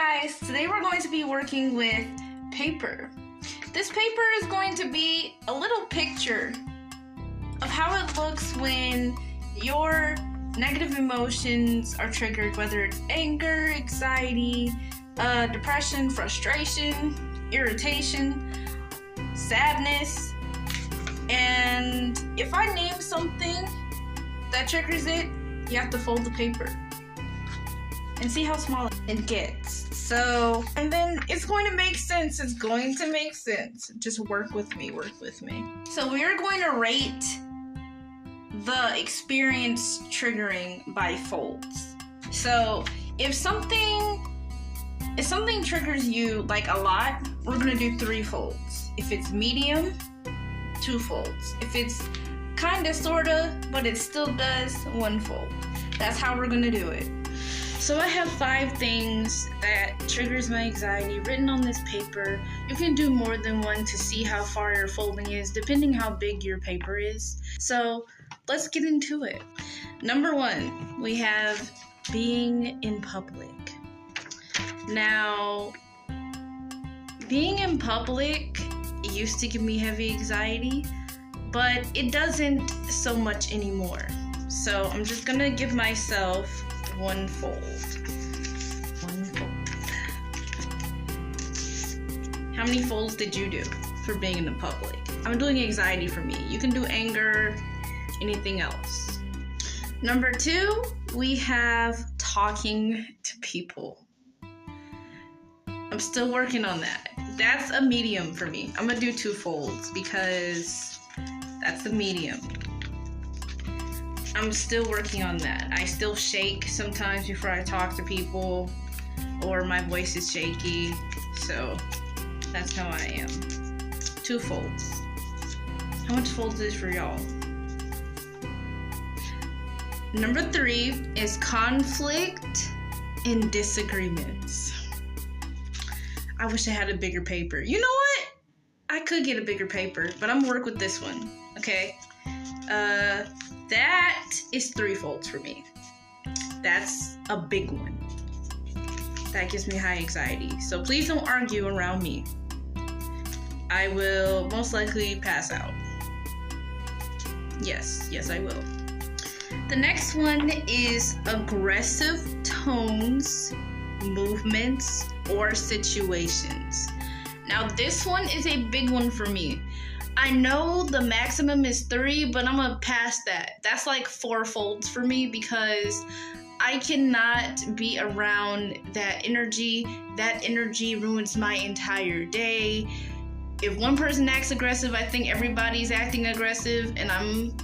guys, today we're going to be working with paper. This paper is going to be a little picture of how it looks when your negative emotions are triggered, whether it's anger, anxiety, depression, frustration, irritation, sadness. And if I name something that triggers it, you have to fold the paper and see how small it gets. So, and then it's going to make sense. It's going to make sense. Just work with me. So we are going to rate the experience triggering by folds. So if something triggers you like a lot, we're going to do 3 folds. If it's medium, 2 folds. If it's kinda, sorta, but it still does, 1 fold. That's how we're gonna do it. So I have 5 things that triggers my anxiety written on this paper. You can do more than one to see how far your folding is, depending how big your paper is. So let's get into it. Number 1, we have being in public. Now, being in public used to give me heavy anxiety, but it doesn't so much anymore. So I'm just gonna give myself 1 fold. 1 fold. How many folds did you do for being in the public? I'm doing anxiety for me. You can do anger, anything else. Number 2, we have talking to people. I'm still working on that. That's a medium for me. I'm gonna do 2 folds because that's the medium. I'm still working on that. I still shake sometimes before I talk to people, or my voice is shaky. So that's how I am. 2 folds. How much folds is for y'all? Number 3 is conflict and disagreements. I wish I had a bigger paper. You know what? I could get a bigger paper, but I'm gonna work with this one, okay? That is 3 folds for me. That's a big one. That gives me high anxiety. So please don't argue around me. I will most likely pass out. Yes, I will. The next one is aggressive tones, movements, or situations. Now this one is a big one for me. I know the maximum is 3, but I'm gonna pass that. That's like 4 folds for me because I cannot be around that energy. That energy ruins my entire day. If one person acts aggressive, I think everybody's acting aggressive, and I'm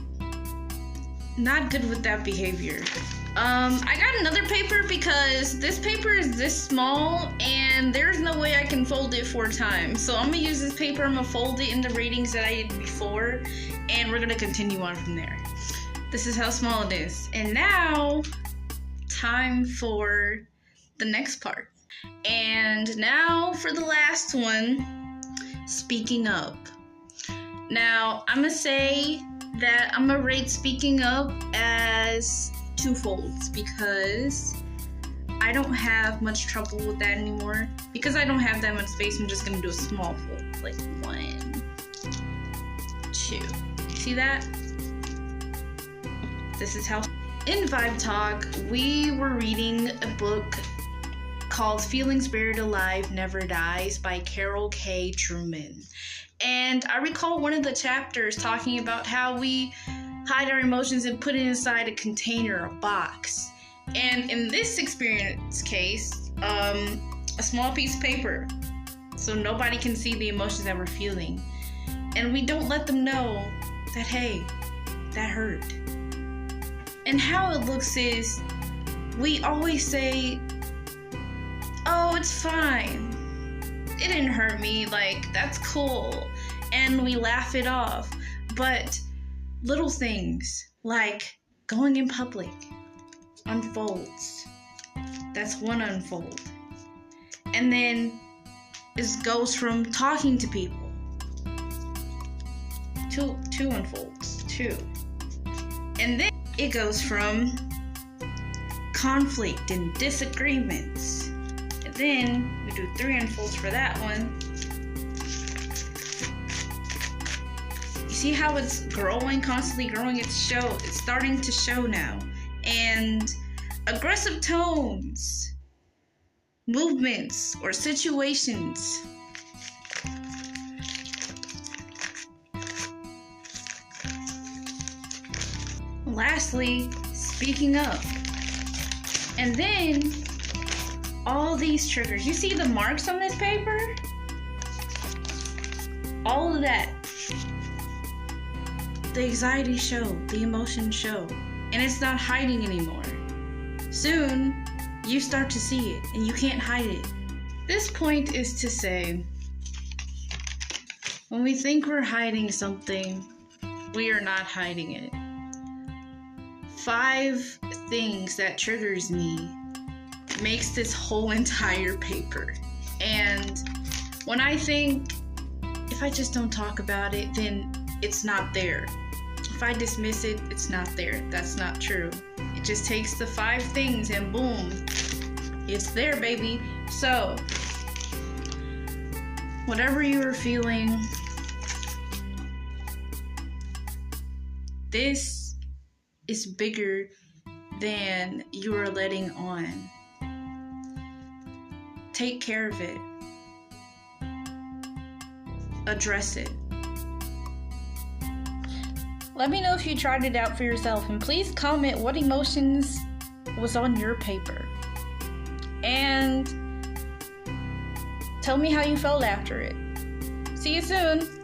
not good with that behavior. I got another paper because this paper is this small and there's no way I can fold it 4 times. So I'm gonna use this paper, I'm gonna fold it in the ratings that I did before, and we're gonna continue on from there. This is how small it is. And now, time for the next part. And now for the last one, speaking up. Now, I'm gonna say that I'm gonna rate speaking up as 2 folds because I don't have much trouble with that anymore. Because I don't have that much space, I'm just gonna do a small fold, like 1, 2. See that? This is how. In Vibe Talk, we were reading a book called Feelings Buried Alive Never Dies by Carol K. Truman. And I recall one of the chapters talking about how we hide our emotions and put it inside a container, a box. And in this experience case, a small piece of paper, so nobody can see the emotions that we're feeling. And we don't let them know that, hey, that hurt. And how it looks is, we always say, oh, it's fine. It didn't hurt me, like, that's cool. And we laugh it off. But little things like going in public unfolds. That's 1 unfold. And then it goes from talking to people. 2 unfolds. 2. And then it goes from conflict and disagreements. Then we do 3 unfolds for that one. You see how it's growing, constantly growing? It's starting to show now. And aggressive tones, movements, or situations. Lastly, speaking up. And then all these triggers. You see the marks on this paper? All of that. The anxiety show, the emotions show. And it's not hiding anymore. Soon, you start to see it and you can't hide it. This point is to say, when we think we're hiding something, we are not hiding it. 5 things that triggers me makes this whole entire paper. And when I think, if I just don't talk about it, then it's not there. If I dismiss it, it's not there. That's not true. It just takes the 5 things and boom, it's there, baby. So, whatever you are feeling, this is bigger than you are letting on. Take care of it. Address it. Let me know if you tried it out for yourself, and please comment what emotions was on your paper. And tell me how you felt after it. See you soon.